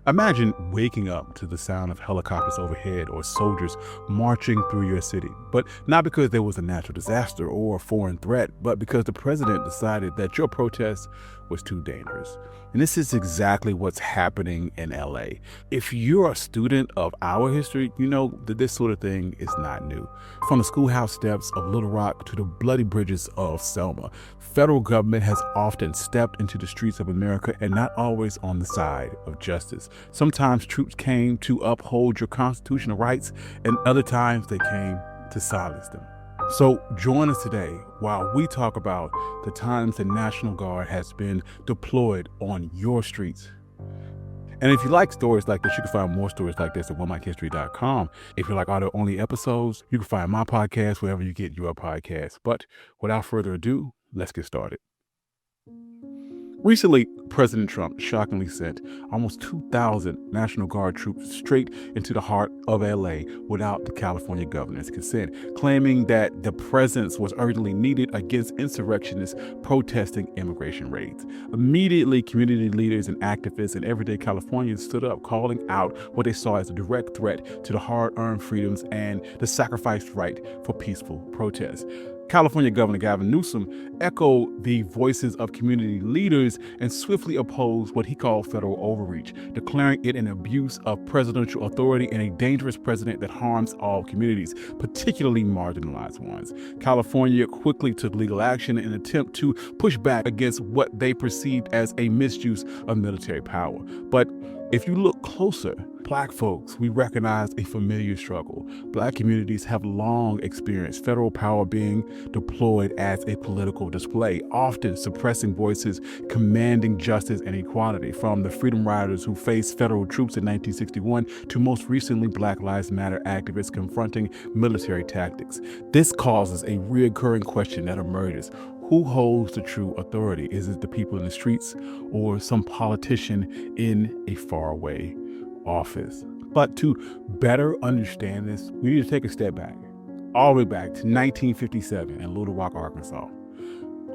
Imagine waking up to the sound of helicopters overhead or soldiers marching through your city, but not because there was a natural disaster or a foreign threat, but because the president decided that your protest was too dangerous. And this is exactly what's happening in LA. If you're a student of our history, you know that this sort of thing is not new. From the schoolhouse steps of Little Rock to the bloody bridges of Selma, federal government has often stepped into the streets of America and not always on the side of justice. Sometimes troops came to uphold your constitutional rights, and other times they came to silence them. So join us today while we talk about the times the National Guard has been deployed on your streets. And if you like stories like this, you can find more stories like this at onemikehistory.com. If you like audio-only episodes, you can find my podcast wherever you get your podcasts. But without further ado, let's get started. Recently, President Trump shockingly sent almost 2,000 National Guard troops straight into the heart of LA without the California governor's consent, claiming that the presence was urgently needed against insurrectionists protesting immigration raids. Immediately, community leaders and activists and everyday Californians stood up, calling out what they saw as a direct threat to the hard-earned freedoms and the sacrificed right for peaceful protest. California Governor Gavin Newsom echoed the voices of community leaders and swiftly opposed what he called federal overreach, declaring it an abuse of presidential authority and a dangerous precedent that harms all communities, particularly marginalized ones. California quickly took legal action in an attempt to push back against what they perceived as a misuse of military power. But if you look closer, Black folks, we recognize a familiar struggle. Black communities have long experienced federal power being deployed as a political display, often suppressing voices, commanding justice and equality, from the Freedom Riders who faced federal troops in 1961 to most recently Black Lives Matter activists confronting military tactics. This causes a recurring question that emerges. Who holds the true authority? Is it the people in the streets or some politician in a faraway office? But to better understand this, we need to take a step back, all the way back to 1957 in Little Rock, Arkansas.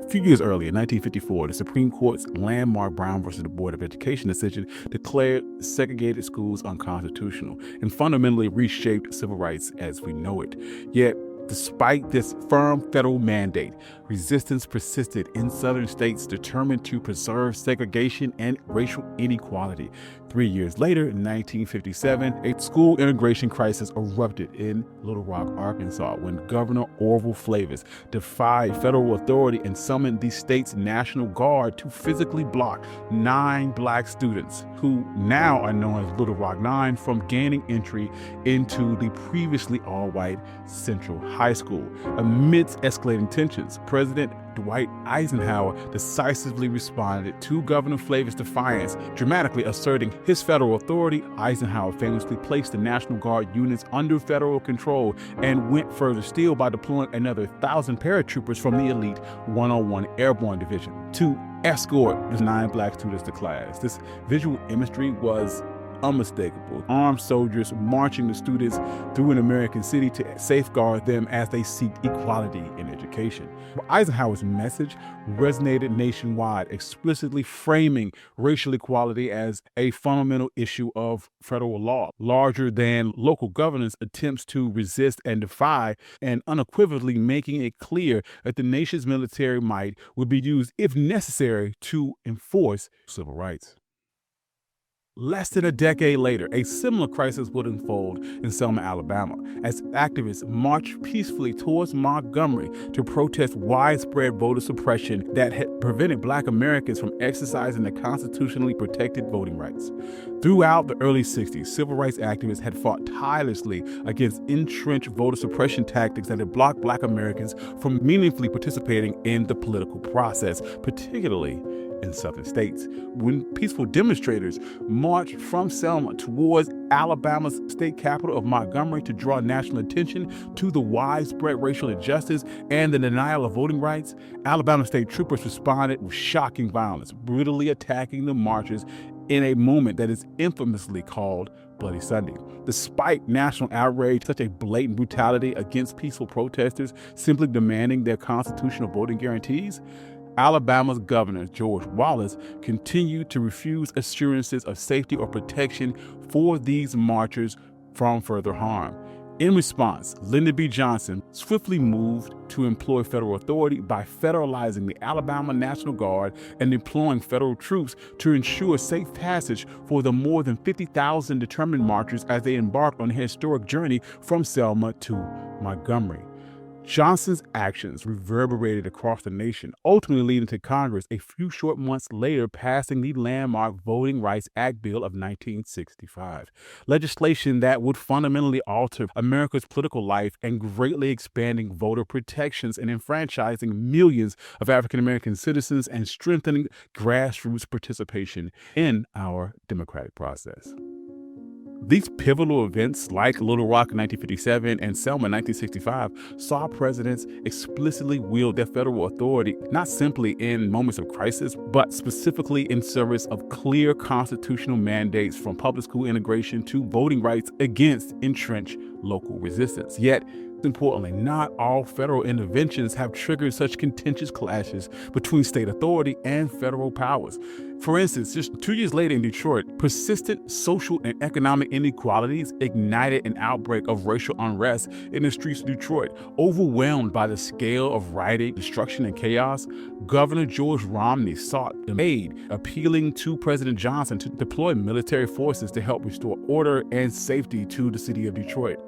A few years earlier, in 1954, the Supreme Court's landmark Brown versus the Board of Education decision declared segregated schools unconstitutional and fundamentally reshaped civil rights as we know it. Yet, despite this firm federal mandate, resistance persisted in southern states determined to preserve segregation and racial inequality. 3 years later, in 1957, a school integration crisis erupted in Little Rock, Arkansas, when Governor Orville Flavis defied federal authority and summoned the state's National Guard to physically block 9 Black students, who now are known as Little Rock 9, from gaining entry into the previously all-white Central High School. Amidst escalating tensions, President Dwight Eisenhower decisively responded to Governor Flavis' defiance, dramatically asserting his federal authority. Eisenhower famously placed the National Guard units under federal control and went further still by deploying another 1,000 paratroopers from the elite 101 Airborne Division to escort the 9 Black students to class. This visual imagery was unmistakable. Armed soldiers marching the students through an American city to safeguard them as they seek equality in education. But Eisenhower's message resonated nationwide, explicitly framing racial equality as a fundamental issue of federal law, larger than local governance' attempts to resist and defy, and unequivocally making it clear that the nation's military might would be used, if necessary, to enforce civil rights. Less than a decade later, a similar crisis would unfold in Selma, Alabama, as activists marched peacefully towards Montgomery to protest widespread voter suppression that had prevented Black Americans from exercising their constitutionally protected voting rights. Throughout the early 60s, civil rights activists had fought tirelessly against entrenched voter suppression tactics that had blocked Black Americans from meaningfully participating in the political process, particularly in southern states. When peaceful demonstrators marched from Selma towards Alabama's state capital of Montgomery to draw national attention to the widespread racial injustice and the denial of voting rights, Alabama state troopers responded with shocking violence, brutally attacking the marchers in a moment that is infamously called Bloody Sunday. Despite national outrage, such a blatant brutality against peaceful protesters simply demanding their constitutional voting guarantees, Alabama's governor, George Wallace, continued to refuse assurances of safety or protection for these marchers from further harm. In response, Lyndon B. Johnson swiftly moved to employ federal authority by federalizing the Alabama National Guard and deploying federal troops to ensure safe passage for the more than 50,000 determined marchers as they embarked on a historic journey from Selma to Montgomery. Johnson's actions reverberated across the nation, ultimately leading to Congress a few short months later passing the landmark Voting Rights Act Bill of 1965, legislation that would fundamentally alter America's political life and greatly expanding voter protections and enfranchising millions of African American citizens and strengthening grassroots participation in our democratic process. These pivotal events like Little Rock in 1957 and Selma in 1965 saw presidents explicitly wield their federal authority not simply in moments of crisis, but specifically in service of clear constitutional mandates from public school integration to voting rights against entrenched local resistance. Yet, importantly, not all federal interventions have triggered such contentious clashes between state authority and federal powers. For instance, just 2 years later in Detroit, persistent social and economic inequalities ignited an outbreak of racial unrest in the streets of Detroit. Overwhelmed by the scale of rioting, destruction, and chaos, Governor George Romney sought aid, appealing to President Johnson to deploy military forces to help restore order and safety to the city of Detroit.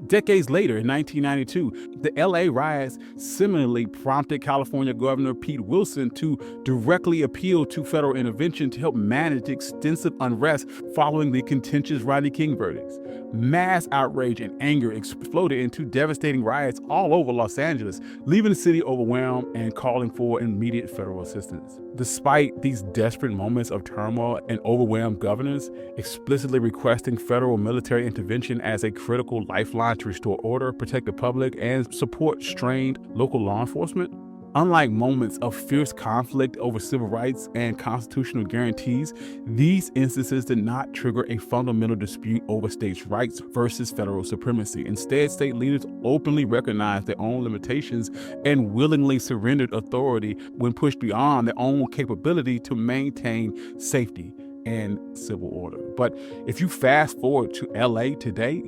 Decades later, in 1992, the LA riots similarly prompted California Governor Pete Wilson to directly appeal to federal intervention to help manage extensive unrest following the contentious Rodney King verdicts. Mass outrage and anger exploded into devastating riots all over Los Angeles, leaving the city overwhelmed and calling for immediate federal assistance. Despite these desperate moments of turmoil and overwhelmed governors explicitly requesting federal military intervention as a critical lifeline to restore order, protect the public, and support strained local law enforcement, unlike moments of fierce conflict over civil rights and constitutional guarantees, these instances did not trigger a fundamental dispute over states' rights versus federal supremacy. Instead, state leaders openly recognized their own limitations and willingly surrendered authority when pushed beyond their own capability to maintain safety and civil order. But if you fast forward to LA today,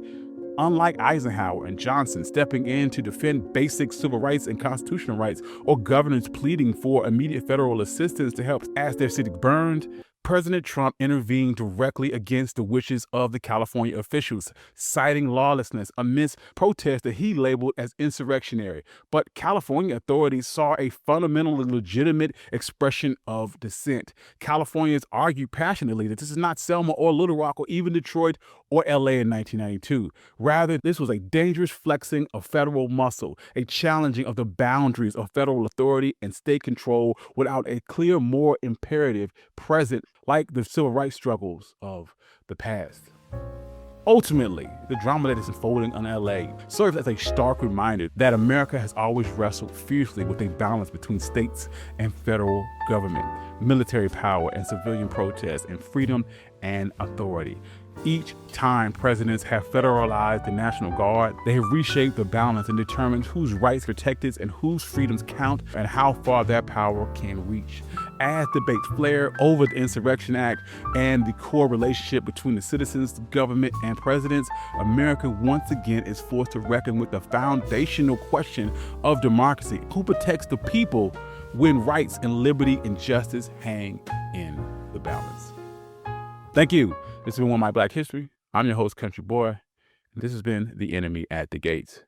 unlike Eisenhower and Johnson stepping in to defend basic civil rights and constitutional rights, or governors pleading for immediate federal assistance to help as their city burned, President Trump intervened directly against the wishes of the California officials, citing lawlessness amidst protests that he labeled as insurrectionary. But California authorities saw a fundamentally legitimate expression of dissent. Californians argued passionately that this is not Selma or Little Rock or even Detroit or LA in 1992. Rather, this was a dangerous flexing of federal muscle, a challenging of the boundaries of federal authority and state control without a clear moral imperative present like the civil rights struggles of the past. Ultimately, the drama that is unfolding in LA serves as a stark reminder that America has always wrestled fiercely with a balance between states and federal government, military power and civilian protest, and freedom and authority. Each time presidents have federalized the National Guard, they have reshaped the balance and determined whose rights are protected and whose freedoms count and how far that power can reach. As debates flare over the Insurrection Act and the core relationship between the citizens, government, and presidents, America once again is forced to reckon with the foundational question of democracy. Who protects the people when rights and liberty and justice hang in the balance? Thank you. This has been One My Black History. I'm your host, Country Boy, and this has been The Enemy at the Gates.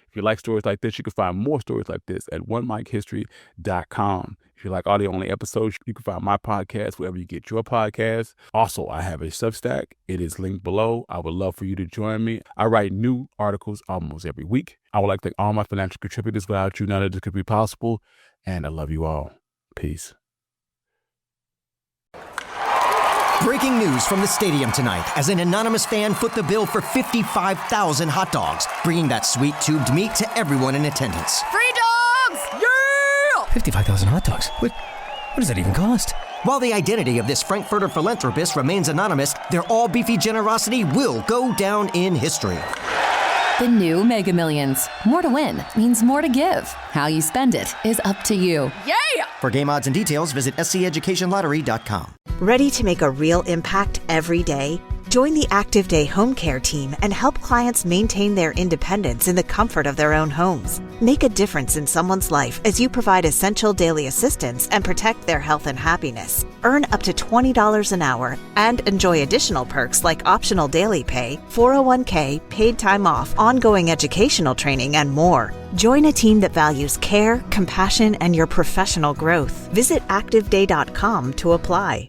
If you like stories like this, you can find more stories like this at onemichistory.com. If you like audio-only episodes, you can find my podcast wherever you get your podcasts. Also, I have a Substack. It is linked below. I would love for you to join me. I write new articles almost every week. I would like to thank all my financial contributors. Without you, none of this could be possible. And I love you all. Peace. Breaking news from the stadium tonight as an anonymous fan foot the bill for 55,000 hot dogs, bringing that sweet tubed meat to everyone in attendance. Free dogs! Yeah! 55,000 hot dogs? What does that even cost? While the identity of this Frankfurter philanthropist remains anonymous, their all-beefy generosity will go down in history. The new Mega Millions. More to win means more to give. How you spend it is up to you. Yeah! For game odds and details, visit sceducationlottery.com. Ready to make a real impact every day? Join the Active Day Home Care team and help clients maintain their independence in the comfort of their own homes. Make a difference in someone's life as you provide essential daily assistance and protect their health and happiness. Earn up to $20 an hour and enjoy additional perks like optional daily pay, 401k, paid time off, ongoing educational training, and more. Join a team that values care, compassion, and your professional growth. Visit ActiveDay.com to apply.